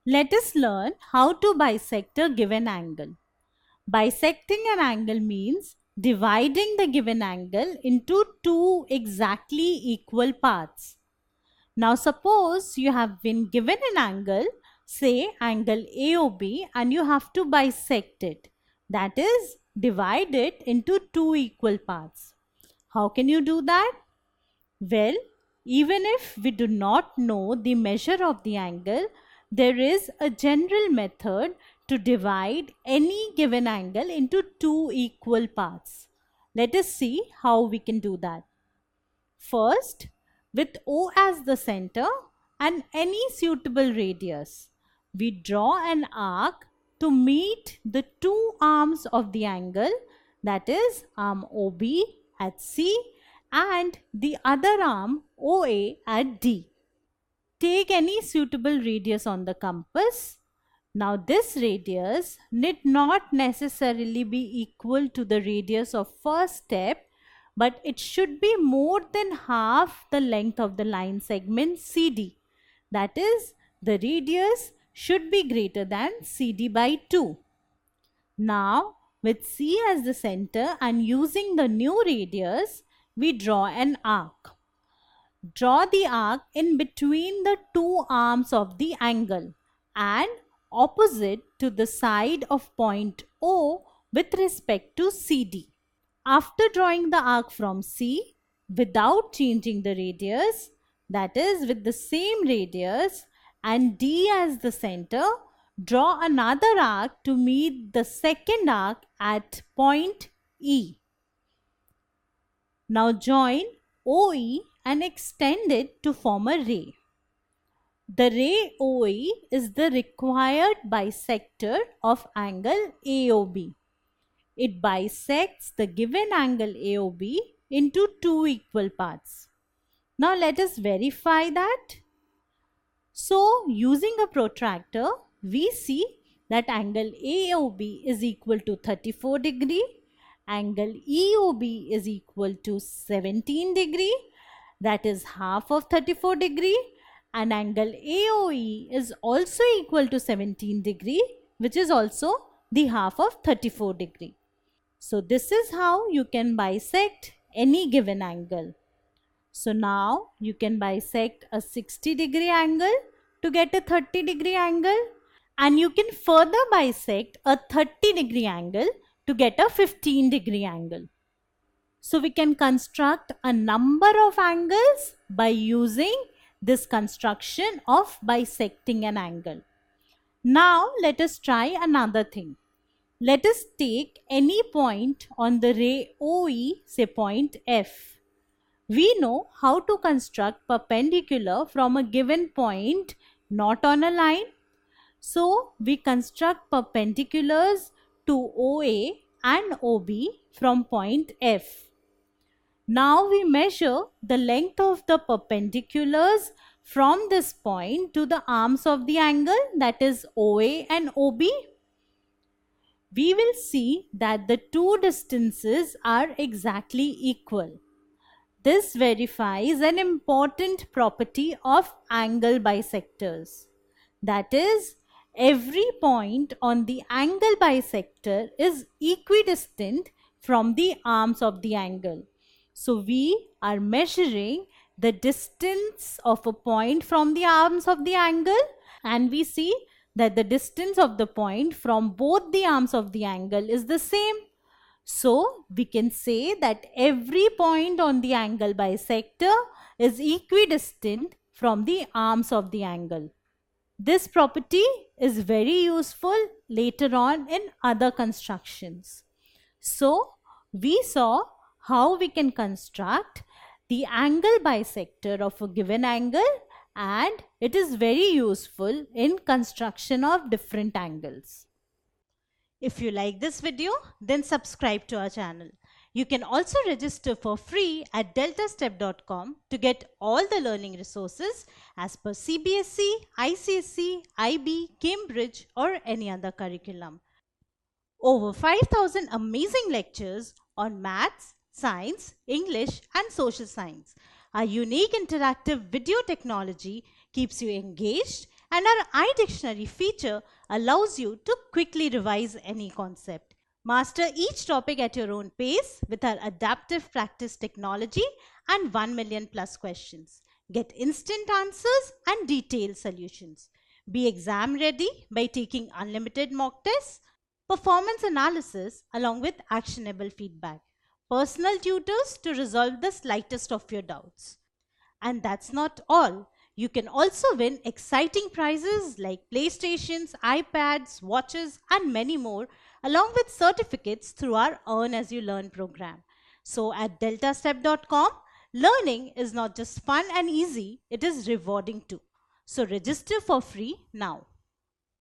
Let us learn how to bisect a given angle. Bisecting an angle means dividing the given angle into two exactly equal parts. Now suppose you have been given an angle, say angle AOB, and you have to bisect it. That is, divide it into two equal parts. How can you do that? Well, even if we do not know the measure of the angle, there is a general method to divide any given angle into two equal parts. Let us see how we can do that. First, with O as the center and any suitable radius, we draw an arc to meet the two arms of the angle, that is arm OB at C and the other arm OA at D. Take any suitable radius on the compass. Now this radius need not necessarily be equal to the radius of first step, but it should be more than half the length of the line segment CD. That is, the radius should be greater than CD by 2. Now, with C as the center and using the new radius, we draw an arc. Draw the arc in between the two arms of the angle and opposite to the side of point O with respect to CD. After drawing the arc from C without changing the radius, that is with the same radius and D as the center, draw another arc to meet the second arc at point E. Now join OE and extend it to form a ray. The ray OE is the required bisector of angle AOB. It bisects the given angle AOB into two equal parts. Now let us verify that. So using a protractor, we see that angle AOB is equal to 34 degree, angle EOB is equal to 17 degree, that is half of 34 degree, and angle AOE is also equal to 17 degree, which is also the half of 34 degree. So this is how you can bisect any given angle. So now you can bisect a 60 degree angle to get a 30 degree angle, and you can further bisect a 30 degree angle to get a 15 degree angle. So we can construct a number of angles by using this construction of bisecting an angle. Now let us try another thing. Let us take any point on the ray OE, say point F. We know how to construct perpendicular from a given point not on a line. So we construct perpendiculars to OA and OB from point F. Now we measure the length of the perpendiculars from this point to the arms of the angle, that is OA and OB. We will see that the two distances are exactly equal. This verifies an important property of angle bisectors. That is, every point on the angle bisector is equidistant from the arms of the angle. So we are measuring the distance of a point from the arms of the angle, and we see that the distance of the point from both the arms of the angle is the same. So we can say that every point on the angle bisector is equidistant from the arms of the angle. This property is very useful later on in other constructions. So we saw how we can construct the angle bisector of a given angle, and it is very useful in construction of different angles. If you like this video, then subscribe to our channel. You can also register for free at deltastep.com to get all the learning resources as per CBSE, ICSE, IB, Cambridge or any other curriculum. Over 5,000 amazing lectures on maths, science, English and social science. Our unique interactive video technology keeps you engaged And our iDictionary feature allows you to quickly revise any concept. Master each topic at your own pace with our adaptive practice technology and 1 million plus questions. Get instant answers and detailed solutions. Be exam ready by taking unlimited mock tests, performance analysis along with actionable feedback, personal tutors to resolve the slightest of your doubts. And that's not all. You can also win exciting prizes like PlayStations, iPads, watches, and many more, along with certificates through our Earn As You Learn program. So at deltastep.com, learning is not just fun and easy, it is rewarding too. So register for free now.